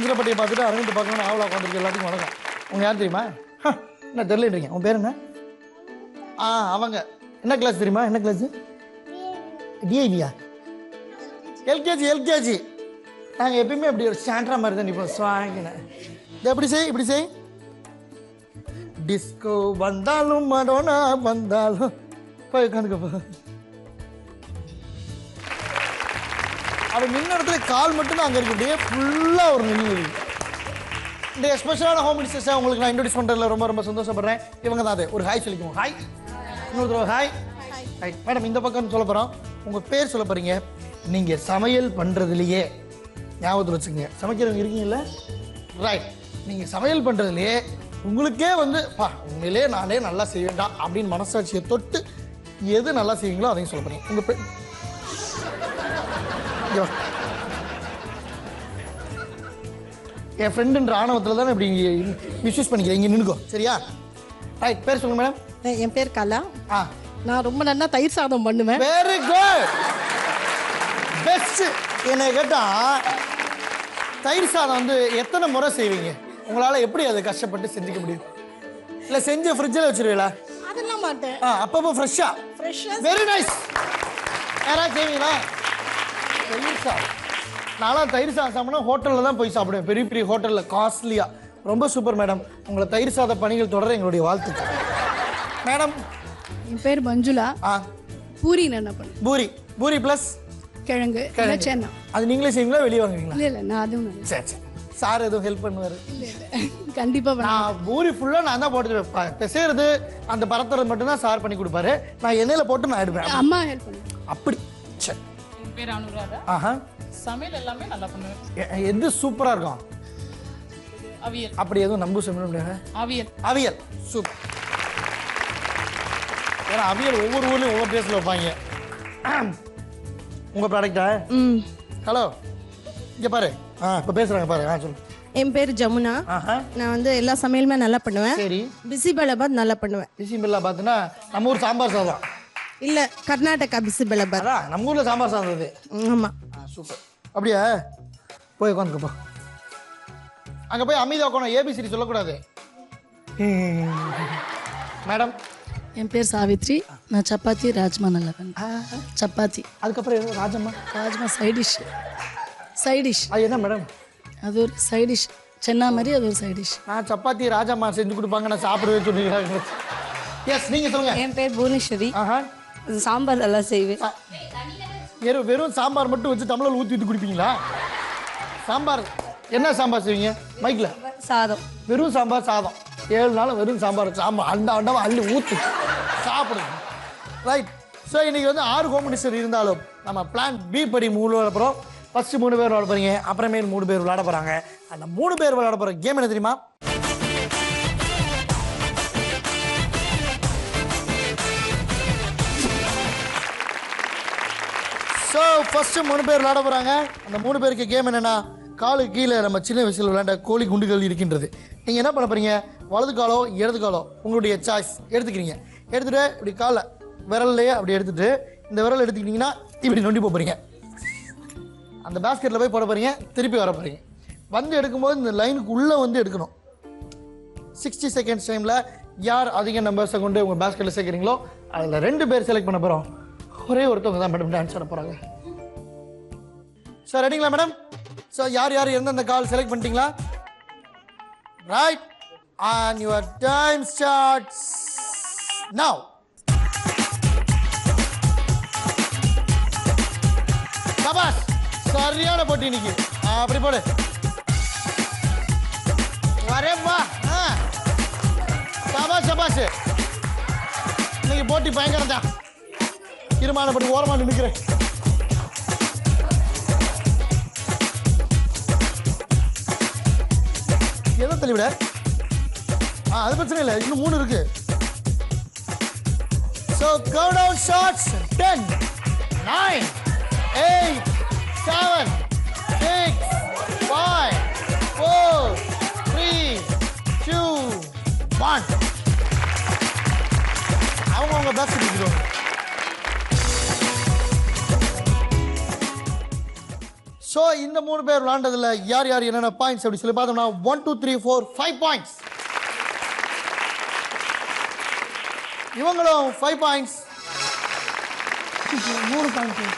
அஞ்சலப்பட்டியை பார்த்துட்டு அரவிந்த் பார்க்கணும்னு ஆவலா உட்காந்துருக்கு. எல்லாத்துக்கும் வணக்கம். உங்க யார் தெரியுமா? என்ன தெரியலன்றீங்க. உன் பேர் என்ன? அவங்க என்ன கிளாஸ் தெரியுமா? என்ன கிளாஸ்? டிஐவியா? எல்கேஜி. நாங்கள் எப்பயுமே அப்படி ஒரு ஸ்டாண்டரா மாதிரி தான் இப்போ வாங்கினேன். இது எப்படி செய், இப்படி செய். டிஸ்கோ வந்தாலும் மடோனா வந்தாலும் போய் உட்காந்துக்கப்போ. அப்படி நின்ன இடத்துல கால் மட்டும் தான் அங்கே இருக்கு. அப்படியே ஃபுல்லாக ஒரு நின்று இந்த எஸ்பெஷலான ஹோம் மினிஸ்டர்ஸை உங்களுக்கு நான் இன்ட்ரோடியூஸ் பண்ணுறதுல ரொம்ப ரொம்ப சந்தோஷப்படுறேன். இவங்க தான் அது. ஒரு ஹாய் சொல்லிக்குவோம். ஹாய். இன்னொரு ஹாய். Hi madam. இந்த பக்கம் சொல்ல போகிறோம். உங்கள் பேர் சொல்ல போகிறீங்க. நீங்கள் சமையல் பண்ணுறதுலையே ஞாபகத்தில் வச்சுக்கோங்க, சமைக்கிறவங்க இருக்கீங்கல்ல, ரைட். நீங்கள் சமையல் பண்ணுறதுலையே உங்களுக்கே வந்து உண்மையிலே நானே நல்லா செய்வேண்டா அப்படின்னு மனசாட்சியை தொட்டு எது நல்லா செய்வீங்களோ அதையும் சொல்ல போகிறீங்க. உங்கள் பேர் என் ஃப்ரெண்டுன்ற ஆணவத்தில் தானே இப்படி மிஸ்யூஸ் பண்ணிக்கிறேன். இங்கே நின்னுக்கோ, சரியா? ரைட். பேர் சொல்லுங்க மேடம். என் பேர் கலா. நான் ரொம்ப நல்லா தயிர் சாதம் பண்ணுவேன். Very good, best. என்னை கேட்டால் தயிர் சாதம் வந்து எத்தனை முறை செய்வீங்க? உங்களால் எப்படி அதை கஷ்டப்பட்டு செஞ்சுக்க முடியும்? இல்லை செஞ்சு ஃப்ரிட்ஜில் வச்சுருவீங்களா? அதெல்லாம் மாட்டேன். அப்பப்போ ஃப்ரெஷ்ஷாக. Very nice. யாராவது செய்வீங்களா தயிர் சாதம்? நான்லாம் தயிர் சாதம் சாப்பிட்னா ஹோட்டலில் தான் போய் சாப்பிடுவேன், பெரிய பெரிய ஹோட்டலில் காஸ்ட்லியாக. ரொம்ப சூப்பர் மேடம். உங்களை தயிர் சாத பணிகள் தொடர எங்களுடைய வாழ்த்துக்கள். மேடம். என் பேர் மஞ்சுளா. பூரி என்ன பண்ணு? பூரி ப்ளஸ் கிழங்கு சென்னா. அது நீங்களே செய்வீங்களா, வெளியே வாங்குவீங்களா? இல்லை நான் அதுவும். சரி சரி. சார் எதுவும் ஹெல்ப் பண்ணுவார்? கண்டிப்பாக. நான் பூரி ஃபுல்லாக நான் தான் போட்டு வைப்பேன். பிசைறது அந்த பரத்துறது மட்டும்தான் சார் பண்ணி கொடுப்பாரு. நான் எண்ணெயில் போட்டு நான் எடுப்பேன். அம்மா ஹெல்ப் பண்ணுவேன். அப்படி. சரி. என் பேர் அனுராதா. சமையல் எல்லாமே நல்லா பண்ணுவேன். எது சூப்பராக இருக்கும்? அவியல். அப்படி எதுவும் நம்ப சொல்ல முடியாது. அவியல் சூப்பர். ஏன்னா அவியல் ஒவ்வொரு ஊர்லேயும் ஒவ்வொரு டேஸ்ட்டில் வைப்பாங்க. உங்கள் ப்ராடக்டா? ஹலோ, இங்கே பாரு. இப்போ பேசுகிறாங்க பாரு. சொல்லு. என் பேர் ஜமுனா. நான் வந்து எல்லா சமையலுமே நல்லா பண்ணுவேன். சரி. பிசிபெலாபாத் நல்லா பண்ணுவேன். பிசிபெலாபாத்னா நம்ம ஊர் சாம்பார் சாதம் இல்லை, கர்நாடகா பிசிபெலாபாத். நம்ம ஊரில் சாம்பார் சாதம் அது. ஆமாம். சூப்பர். அப்படியா? போய் உட்காந்துக்கப்பா. அங்கே போய் அமைதியாக உட்காந்து ஏபிசிடி சொல்லக்கூடாது. மேடம். என் பேர் சாவித்ரி. நான் சப்பாத்தி ராஜ்மா நல்லா பண்ணேன். சப்பாத்தி. அதுக்கப்புறம் ஏதோ ராஜ்மா சைடிஷ். அது என்ன மேடம்? அது ஒரு சைடிஷ். சென்னா மாதிரி அது ஒரு சைடிஷ். நான் சப்பாத்தி ராஜம்மா செஞ்சு கொடுப்பாங்க, நான் சாப்பிடுவேன் சொன்னீங்க. எஸ், நீங்கள் சொல்லுங்கள். என் பேர் புவனேஸ்வரி. சாம்பார் நல்லா செய்வேன். வெறும் சாம்பார் மட்டும் வச்சு தமிழில் ஊற்றி குடிப்பீங்களா? சாம்பார் என்ன சாம்பார் செய்வீங்க? மைக்கில் சாதம். வெறும் சாம்பார் சாதம் 7 நாள் வெறும் சாம்பார் அண்டாவை அள்ளி ஊற்றி சாப்பிடுங்க. ரைட். ஸோ இன்றைக்கி வந்து 6 ஹோம் மினிஸ்டர் இருந்தாலும் நம்ம பிளான் பி படி 3 விளையாட போகிறோம். ஃபஸ்ட்டு 3 பேர் விளையாட போகிறீங்க, அப்புறமேல் 3 பேர் விளையாட போகிறாங்க. அந்த 3 பேர் விளையாட போகிற கேம் என்ன தெரியுமா? ஸோ ஃபஸ்ட்டு 3 பேர் விளையாட போகிறாங்க. அந்த 3 பேருக்கு கேம் என்னென்னா, காலுக்கு கீழே நம்ம சின்ன வயசில் விளையாண்ட கோழி குண்டுகள் இருக்கின்றது. நீங்கள் என்ன பண்ண போகிறீங்க? வலது காலோ இடது காலோ உங்களுடைய சாய்ஸ் எடுத்துக்கிறீங்க. எடுத்துகிட்டு இப்படி காலை விரல்லையே அப்படி எடுத்துகிட்டு இந்த விரல் எடுத்துக்கிட்டிங்கன்னா இப்படி நொண்டி போகிறீங்க. அந்த பேஸ்கெட்டில் போய் போட போகிறீங்க, திருப்பி வர போகிறீங்க. வந்து எடுக்கும்போது இந்த லைனுக்கு உள்ளே வந்து எடுக்கணும். 60 செகண்ட்ஸ் டைமில் யார் அதிக நம்பர்ஸை கொண்டு உங்கள் பேஸ்கெட்டில் சேர்க்குறீங்களோ அதில் 2 பேர் செலக்ட் பண்ண போகிறோம். ஒரே ஒருத்தவங்க தான் மேடம் டான்ஸ் ஆட போகிறாங்க. Sir ரெடிங்களா madam? ஸோ யார் எந்தெந்த கால் செலக்ட் பண்ணிட்டீங்களா? Right. And your time starts now. சபாஷ், சரியான போட்டி இன்னைக்கு. அப்படி போடு. வரேம்மா. சபாஷ். இன்னைக்கு போட்டி பயங்கரம் தான். தீர்மானப்பட்டு ஓரமாக நிற்கிறேன். எதை தள்ளிவிட? அது பிரச்சனை இல்லை, இன்னும் 3 இருக்கு. So countdown starts. 10, 9, 8, 7, 6, 5, 4, 3, 2, 1. அவங்க பேக் பண்ணிக்கிறோம். ஸோ இந்த 3 பேர் விளாண்டதுல யார் யார் என்னென்ன பாயிண்ட்ஸ் அப்படி சொல்லி பார்த்தோம்னா 1 2 3 4 5 பாயிண்ட்ஸ். இவங்களும் 5 பாயிண்ட்ஸ். 3 பாயிண்ட்ஸ்.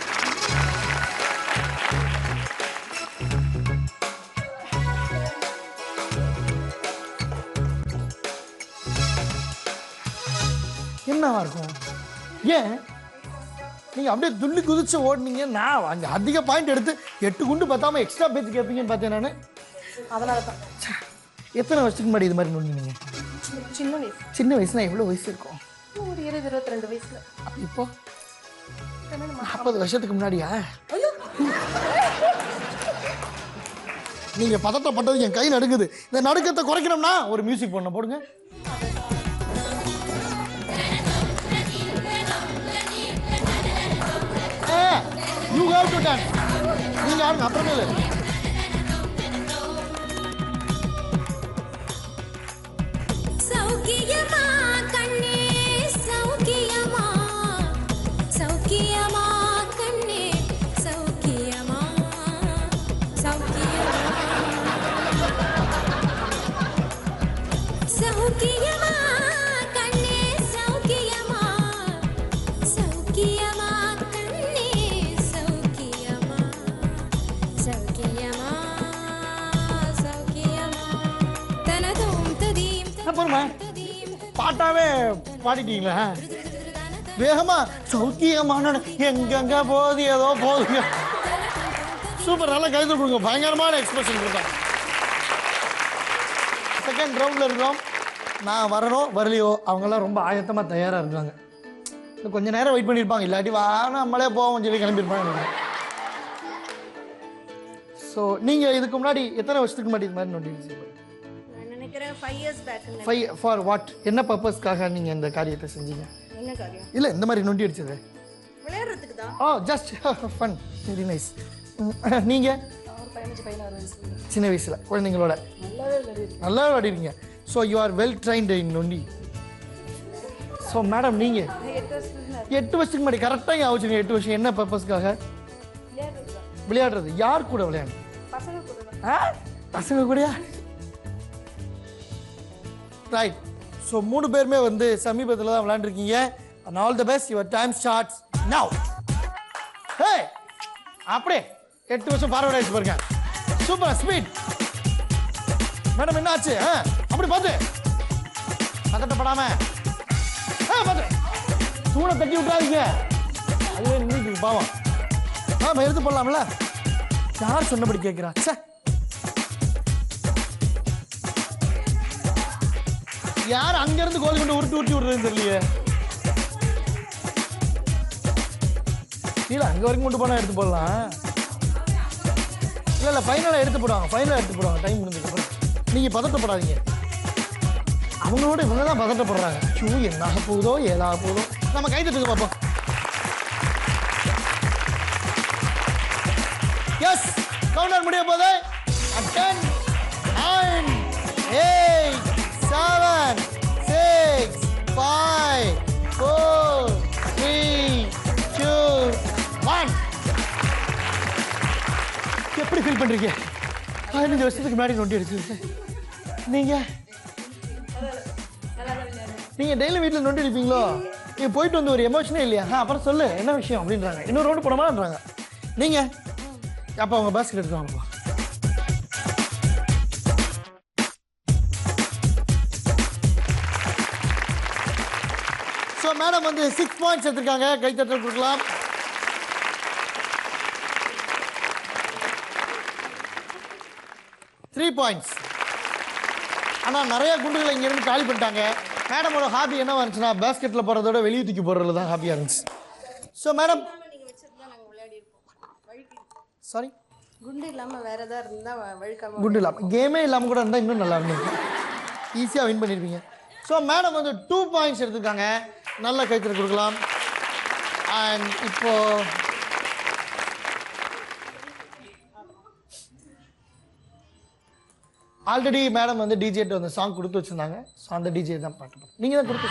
என்னவா இருக்கும்? ஏன் நீங்க அப்படியே துள்ளி குதிச்சு ஓடுனீங்க, நான் அங்கே அதிக பாயிண்ட் எடுத்து 8 குண்டு பார்த்தாம எக்ஸ்ட்ரா பேச்சு கேட்பீங்கன்னு பார்த்தேன் நான். அதனால தான் எத்தனை வருஷத்துக்கு முன்னாடி இது மாதிரி நோண்டினீங்க? சின்ன வயசு. சின்ன வயசுனா எவ்வளோ வயசு இருக்கும்? ஒரு 20-22 வயசுல. இப்போ 40 வருஷத்துக்கு முன்னாடியா? நீங்க பதட்டப்பட்டது என் கை நடுங்குது. இந்த நடுக்கத்தை குறைக்கணும்னா ஒரு மியூசிக் பண்ண போடுங்க. You have to dance. நீங்க ஆடுங்க அப்புறமேல. சௌக்கியமா கண்ணே சௌக்கியமா சௌக்கியமா கண்ணே சௌக்கியமா சௌக்கியமா சௌக்கியமா கண்ணே சௌக்கியமா சௌக்கியமா கண்ணே சௌக்கியமா சௌக்கியமா சௌக்கியமா தனதும் ததீம் அப்புறமா பாட்டாவே பாடிட்டீங்களா? வேகமா சௌக்கியமான எங்கெங்க போகுது ஏதோ போகுதுங்க. சூப்பர், நல்லா கைது கொடுங்க. பயங்கரமான எக்ஸ்பிரஷன் கொடுத்தா. செகண்ட் ரவுண்டில் இருக்கிறோம். நான் வரணும் வரலையோ அவங்கெல்லாம் ரொம்ப ஆயத்தமாக தயாராக இருக்காங்க. இன்னும் கொஞ்சம் நேரம் வெயிட் பண்ணியிருப்பாங்க, இல்லாட்டி வா நம்மளே போவோம் சொல்லி கிளம்பியிருப்பாங்க. ஸோ நீங்கள் இதுக்கு முன்னாடி எத்தனை வருஷத்துக்கு முன்னாடி இது மாதிரி நோண்டிச்சு? நான் நினைக்கிறேன் 5 years back. 5 for what? என்ன பர்பஸ்க்காக நீங்கள் இந்த காரியத்தை செஞ்சீங்க? என்ன காரியம்? இல்லை இந்த மாதிரி நொண்டி அடிச்சது விளையாடுறதுக்கு தான். Oh just fun, very nice. நீங்கள் ஒரு 15-16 வயசுல சின்ன வயசில் குழந்தைங்களோட நல்லா விளையாடுவீங்க. So you are well trained in nondi. So madam நீங்கள் 8 வருஷத்துக்கு முன்னாடி கரெக்டாக ஆச்சுங்க. 8 வருஷம் என்ன பர்பஸ்க்காக? விளையாடுறது. யார் கூட விளையாடு? பசங்க கூடயா? ரைட். ஸோ 3 பேருமே வந்து சமீபத்தில் தான் விளையாண்டுருக்கீங்க. And all the best. Your time starts now. Hey அப்படியே 8 வருஷம் ஃபார்வர்ட் ஆயிடுச்சு பாருங்க. Super speed. மேடம் என்ன ஆச்சு? அப்படி பார்த்து பதட்டப்படாம பார்த்து தூணை தட்டி விட்டாதீங்க. அதுவே நின்று பாவம். எடுத்து போடலாம்ல. யார் சொன்னபடி கேட்கிறா? சே, யார் அங்கிருந்து கோலி கொண்டு உருட்டி விடுறதுன்னு தெரியலையே. இல்ல அங்க வரைக்கும் கொண்டு போனா எடுத்து போடலாம். இல்ல ஃபைனலா எடுத்து போடுவாங்க. டைம் முடிஞ்சதுக்கு நீங்க பதட்டப்படாதீங்க. அவங்களோட இவங்க தான் பதட்டப்படுறாங்க. என்ன ஆக போகுதோ ஏதாக போகுதோ. நம்ம கை தட்டுங்க பார்ப்போம். எஸ், கவுண்டர் முடிய போது 10 9 8 7 6 5 4 3 2 1. எப்படி ஃபீல் பண்றீங்க? 15 வருஷத்துக்கு முன்னாடி நோண்டி அடிச்சிருக்கு. நீங்க டெய்லி வீட்டில் நோண்டி அடிப்பீங்களோ? நீங்க போயிட்டு வந்து ஒரு எமோஷனே இல்லையா? அப்புறம் சொல்லு என்ன விஷயம் அப்படின்றாங்க. இன்னொரு ரவுண்டு போடமான்றாங்க. நீங்க அப்போ அவங்க பாஸ்கெட் எடுத்துவாங்க. ஸோ மேடம் வந்து 6 பாயிண்ட்ஸ் எடுத்திருக்காங்க. கைத்தட்டல் கொடுக்கலாம். Three points. ஆனால் நிறைய குண்டுகளை இங்கேருந்து காலி பண்ணிட்டாங்க. மேடமோட ஹாபி என்ன இருந்துச்சுன்னா பேஸ்கெட்டில் போடுறதோட வெளியே தூக்கி போடுறது தான் ஹாபியாக இருந்துச்சு. ஸோ மேடம் சாரி குண்டு இல்லாமல் வேற ஏதாவது இருந்தால் வழுக்காம குண்டு இல்லாமல் கேமே இல்லாமல் கூட இருந்தால் இன்னும் நல்லா இருந்துச்சு. ஈஸியாக வின் பண்ணியிருப்பீங்க. ஸோ மேடம் வந்து 2 பாயிண்ட்ஸ் எடுத்துருக்காங்க. நல்ல கைத்தறி கொடுக்கலாம். அண்ட் இப்போ ஆல்ரெடி மேடம் வந்து டிஜேட்டு வந்து சாங் கொடுத்து வச்சுருந்தாங்க. ஸோ அந்த டிஜே தான் பாட்டு பாடு. நீங்கள் தான் கொடுத்து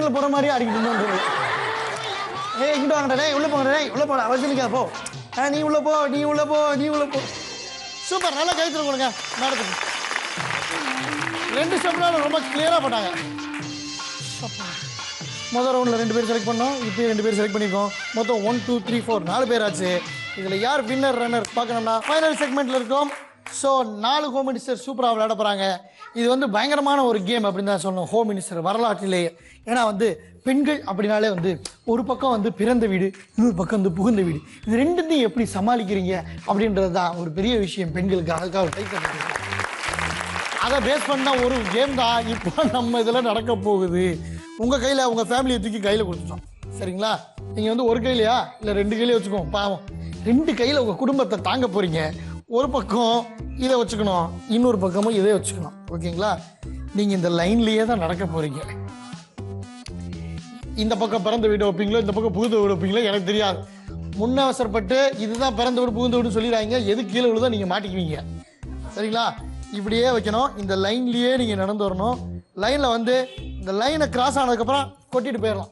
ட்ரெயினில் போகிற மாதிரியே அடிக்கிட்டு இருந்தோம். ஏய் இங்கிட்ட வாங்கடா, டேய் உள்ளே போங்கடா, டேய் உள்ளே போடா, அவசியம் போ. நீ உள்ளே போ, நீ உள்ளே போ, நீ உள்ளே போ. சூப்பர், நல்லா கைத்தறி கொடுங்க மேடத்துக்கு. 2 ஸ்டெப்னாலும் ரொம்ப கிளியராக போட்டாங்க. முதல் ரவுண்டில் 2 பேர் செலக்ட் பண்ணோம், இப்போ 2 பேர் செலக்ட் பண்ணியிருக்கோம். மொத்தம் 1 2 3 4 4 பேர் ஆச்சு. இதில் யார் வின்னர் ரன்னர் பார்க்கணும்னா ஃபைனல் செக்மெண்ட்டில் இருக்கோம். ஸோ 4 ஹோம் மினிஸ்டர் சூப்பராக விளையாட போகிறாங்க. இது வந்து பயங்கரமான ஒரு கேம் அப்படின்னு தான் சொல்லணும் ஹோம் மினிஸ்டர் வரலாற்றிலேயே. ஏன்னா வந்து பெண்கள் அப்படின்னாலே வந்து ஒரு பக்கம் வந்து பிறந்த வீடு, இன்னொரு பக்கம் வந்து புகுந்த வீடு, இது ரெண்டுத்தையும் எப்படி சமாளிக்கிறீங்க அப்படின்றது தான் ஒரு பெரிய விஷயம் பெண்களுக்கு. அதுக்காக ஒரு டைப் பண்ணுறது அதை பேஸ் பண்ண ஒரு கேம் தான் இப்போ நம்ம இதில் நடக்க போகுது. உங்கள் கையில் உங்கள் ஃபேமிலியை தூக்கி கையில் கொடுத்துட்டோம், சரிங்களா? நீங்கள் வந்து ஒரு கையிலையா இல்லை 2 கையிலே வச்சுக்கோங்க. பாவம் 2 கையில் உங்கள் குடும்பத்தை தாங்க போகிறீங்க. ஒரு பக்கம் இதை வச்சுக்கணும், இன்னொரு பக்கமும் இதே வச்சுக்கணும், ஓகேங்களா? நீங்கள் இந்த லைன்லேயே தான் நடக்க போகிறீங்க. இந்த பக்கம் பிறந்த வீடு வைப்பீங்களோ, இந்த பக்கம் புகுந்த வீடு வைப்பீங்களோ எனக்கு தெரியாது. முன்னவசரப்பட்டு இதுதான் பிறந்த வீடு புகுந்த வீடு சொல்லிடுறாங்க. எது கீழே விழுதோ நீங்கள் மாட்டிக்குவீங்க, சரிங்களா? இப்படியே வைக்கணும், இந்த லைன்லேயே நீங்கள் நடந்து வரணும். லைனில் வந்து இந்த லைனை கிராஸ் ஆனதுக்கப்புறம் கொட்டிட்டு போயிடலாம்.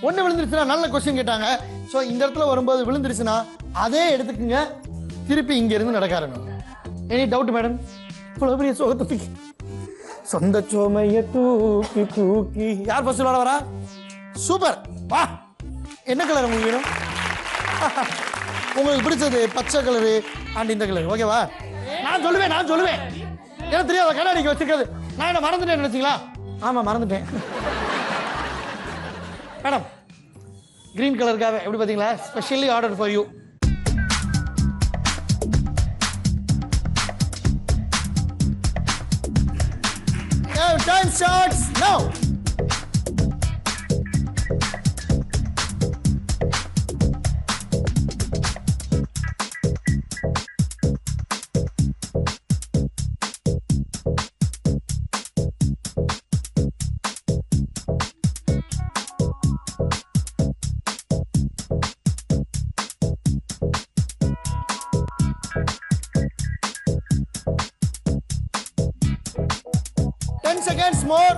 ஒன்று விழுந்துருச்சுன்னா நல்ல கொஸ்டின் கேட்டாங்க. ஸோ இந்த இடத்துல வரும்போது விழுந்துருச்சுன்னா அதே எடுத்துக்குங்க, திருப்பி இங்கேருந்து நடக்க ஆரம்பிங்க. Any doubt madam? இவ்வளோ பெரிய சோகத்தை சொந்த சோமைய தூக்கி தூக்கி யார் ஃபர்ஸ்ட் விளாட வரா? சூப்பர், வா. என்ன கலர் உங்களுக்கு வேணும்? உங்களுக்கு பிடிச்சது பச்சை கலரு அண்ட் இந்த கலர், ஓகேவா? நான் சொல்லுவேன் எனக்கு தெரியாத கண்ணாடிக்கு வச்சிருக்காது. நான் என்ன மறந்துட்டேன் நினைச்சிங்களா? ஆமாம் மறந்துட்டேன் மேடம். கிரீன் கலருக்காக எப்படி பார்த்தீங்களா? Specially order for you. Time starts now. Seconds more.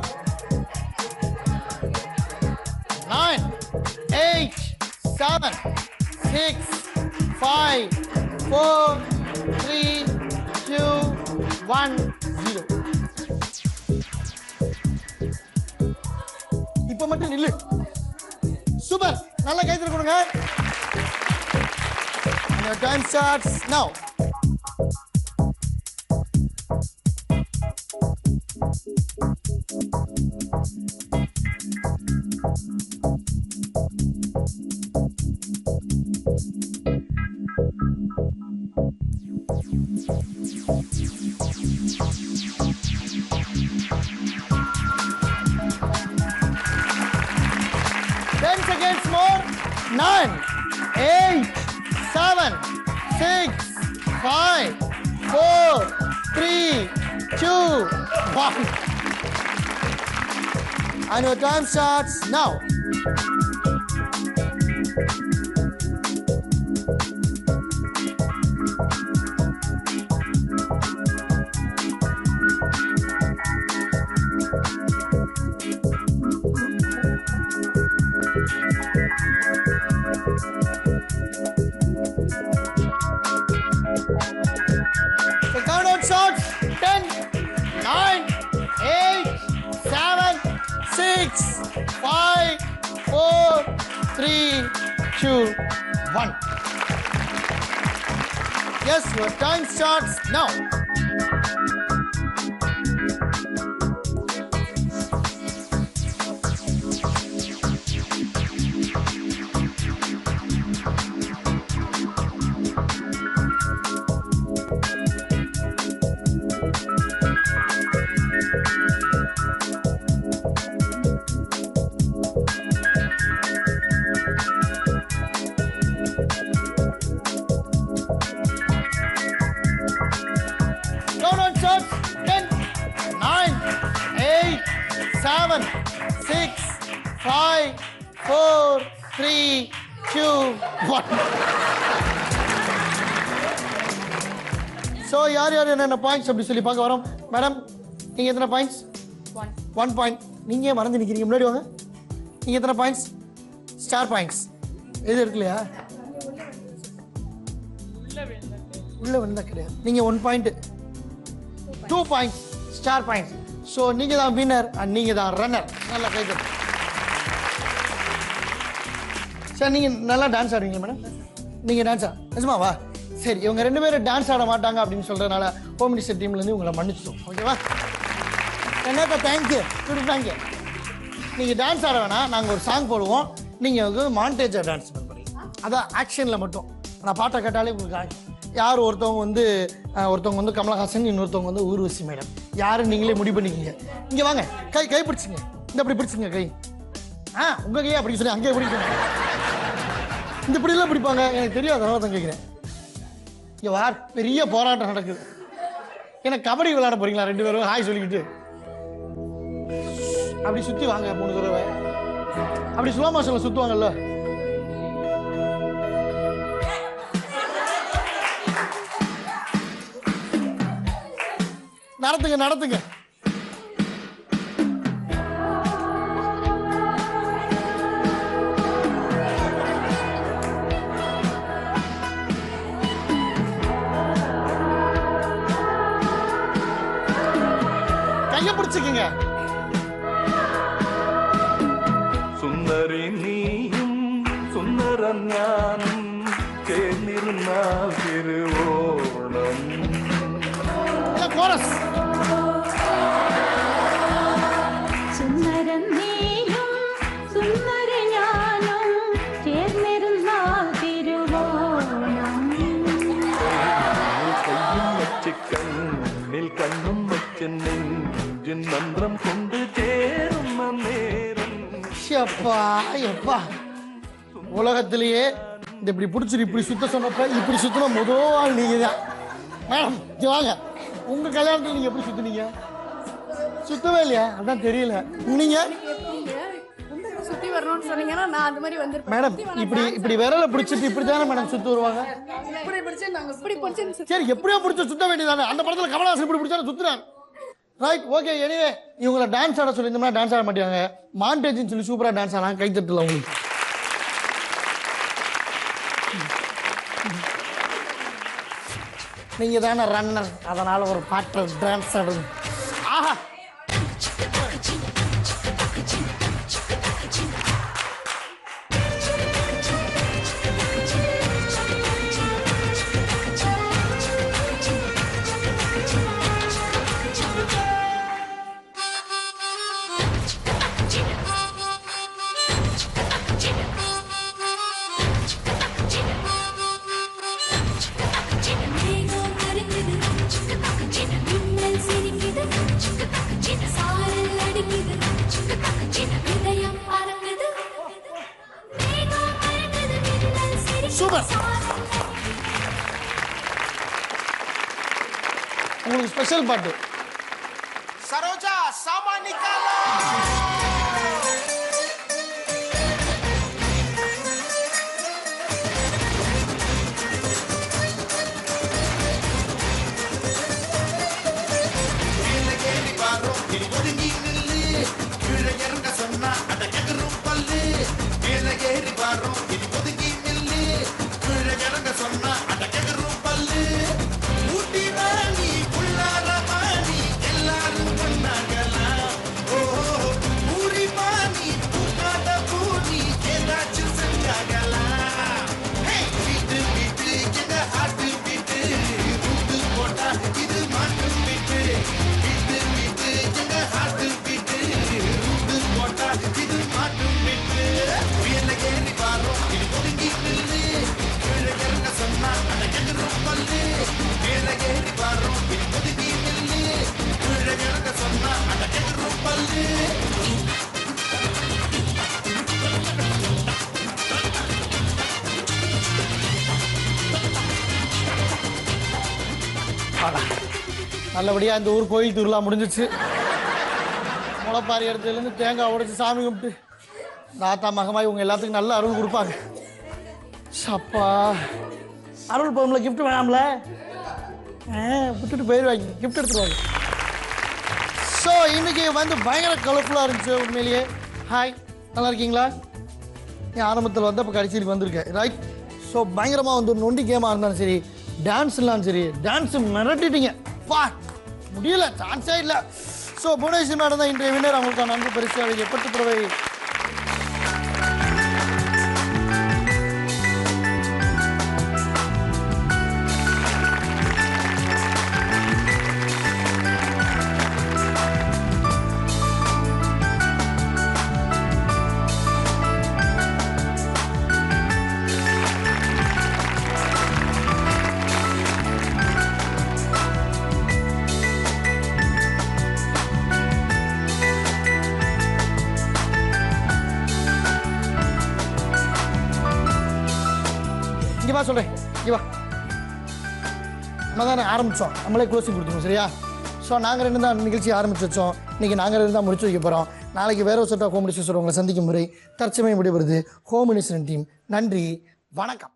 9 8 7 6 5 4 3 2 1 0. இப்போ மட்டும் நில்லு. சூப்பர், நல்லா கைத்தறி கொடுங்க. And your time starts now. Seconds more. 9 8 7 6 5 4 3 2 1. And your time starts now. The countdown starts. 10 9 8 7 6 5 4 3 2 1. Yes, your time starts now. Countdown starts. 10 9 8 7 6 5 4 3 2 1. So யார் யார் என்னென்ன points அப்படி சொல்லி பார்க்க வரோம். மேடம் நீங்கள் எத்தனை பாயிண்ட்ஸ்? 1 1 பாயிண்ட். நீங்கள் மறந்து நிற்கிறீங்க, முன்னாடி வாங்க. நீங்கள் எத்தனை பாயிண்ட்ஸ்? ஸ்டார் பாயிண்ட்ஸ் எது இருக்குல்லையா? உள்ள வந்தா கிடையாது. நீங்கள் 1 point, 2 points star points. So நீங்கள் தான் வின்னர் அண்ட் நீங்கள் தான் ரன்னர். நல்லா கைது. சார் நீங்கள் நல்லா டான்ஸ் ஆடுவீங்க மேடம். நீங்கள் டான்ஸா நிஜமாவா? சரி, இவங்க 2 பேரும் டான்ஸ் ஆட மாட்டாங்க அப்படின்னு சொல்கிறதுனால ஹோம் மினிஸ்டர் டீம்லேருந்து உங்களை மன்னிச்சிட்டோம். ஓகேவா? என்னக்கா தேங்க்யூ தேங்க்யூ. நீங்கள் டான்ஸ் ஆட வேணாம், நாங்கள் ஒரு சாங் போடுவோம். நீங்கள் வந்து மாண்டேஜாக டான்ஸ் பண்ணுறீங்க. அதான் ஆக்ஷனில் மட்டும். நான் பாட்டை கேட்டாலே உங்களுக்கு யார் ஒருத்தவங்க வந்து கமலஹாசன், இன்னொருத்தவங்க வந்து ஊர்வசி மேடம். யாரும் நீங்களே முடிவு பண்ணிக்கிங்க. இங்கே வாங்க, கை பிடிச்சிங்க. இந்த அப்படி பிடிச்சிங்க கை. உங்கள் கையை அப்படி சொல்லி அங்கேயே பிடிக்கணும். இந்த இப்படிலாம் பிடிப்பாங்க, எனக்கு தெரியாது, அதனால தான் கேட்குறேன். இங்கே வார் பெரிய போராட்டம் நடக்குது. ஏன்னா கபடி விளையாட போறீங்களா 2 பேரும்? ஹாய் சொல்லிக்கிட்டு அப்படி சுற்றி வாங்க 3 தடவை. அப்படி ஸ்லோ மோஷன்ல சுற்றுவாங்கல்ல. நடத்துங்க. கையை பிடிச்சுக்குங்க. சுந்தரி நீயும் சுந்தரன் ஞானம் சேர்ந்திருந்தால் திருவோணம். கோரஸ். சுந்தரன் நீயும் சுந்தர ஞானம் சேர்ந்திருந்தால் திருவோணம். கையும் வச்சு கண்ணில் கண்ணும் வச்சு நெஞ்சின் மன்றம் கொண்டு சேரும் நேரம். எப்பா உலகத்திலேயே இந்த இப்படி பிடிச்சிட்டு இப்படி சுத்த சொன்னப்ப இப்படி சுத்தின முதல் ஆள் நீங்க தான் மேடம். வாங்க, உங்க கல்யாணத்தில் நீங்க எப்படி சுத்தினீங்க? சுத்தவே இல்லையா? அதான் தெரியல. நீங்க சுத்தி வரணும்னு சொன்னீங்கன்னா நான் அந்த மாதிரி வந்திருப்பேன். மேடம் இப்படி விரல பிடிச்சிட்டு இப்படி தானே மேடம் சுத்து வருவாங்க? இப்படி பிடிச்சு நாங்க இப்படி பிடிச்சு சரி, எப்படியோ பிடிச்சி சுத்த வேண்டியதானே. அந்த படத்துல கமலஹாசன் இப்படி பிடிச்சா சுத்துறாங்க. Right, okay. எனிவே இவங்களை டான்ஸ் ஆட சொல்லி இந்த மாதிரி டான்ஸ் ஆட மாட்டாங்க. மாண்டேஜ்னு சொல்லி சூப்பராக டான்ஸ் ஆனாங்க. கை தட்டல உங்களுக்கு. நீங்கள் தானே ரன்னர், அதனால ஒரு பாட்டு டான்ஸ் ஆடுங்க. ஆஹா, சூப்பர். உங்களுக்கு ஸ்பெஷல் பாட்டு. சரோஜா சாமா நிக்காலா. நல்லபடியா இந்த ஊர் கோயில் திருவிழா முடிஞ்சிச்சு. முளைப்பாரி இடத்துலேருந்து தேங்காய் உடைச்சு சாமி கும்பிட்டு தாத்தா மகமாய் இவங்க எல்லாத்துக்கும் நல்ல அருள் கொடுப்பாங்க. அப்பா அருள் போகும்ல, கிஃப்ட் வேணாம்ல, விட்டுட்டு போயிடுவாங்க, கிஃப்ட் எடுத்துருவாங்க. ஸோ இன்னைக்கு வந்து பயங்கர கலர்ஃபுல்லாக இருந்துச்சு உண்மையிலேயே. ஹாய், நல்லா இருக்கீங்களா? என் ஆரம்பத்தில் வந்தப்போ கடைசிக்கு வந்திருக்கேன், ரைட்? ஸோ பயங்கரமாக வந்து நொண்டி கேமாக இருந்தாலும் சரி, டான்ஸ்லாம் சரி, டான்ஸு மிரட்டிட்டீங்க. பா முடியல, சான்ஸே இல்லை. ஸோ புவனேஸ்வரி மேடம் தான் இன்றைய வின்னர். அவங்களுக்கான அன்பு பரிசு அழகிய பட்டு புடவை. இங்கே வா சொல்கிறேன், இங்கே வா. நம்ம தானே ஆரம்பித்தோம், நம்மளே க்ளோசிங் கொடுத்துருவோம், சரியா? ஸோ நாங்கள் 2 தான் நிகழ்ச்சி ஆரம்பிச்சு வச்சோம். இன்றைக்கி நாங்கள் 2 தான் முடிச்சு வைக்க போகிறோம். நாளைக்கு வேற ஒரு செட் ஆஃப் ஹோம் மினிஸ்டர் உங்களை சந்திக்கும் முறை தற்சமயம் விடைபெறுது ஹோம் மினிஸ்டர் டீம். நன்றி, வணக்கம்.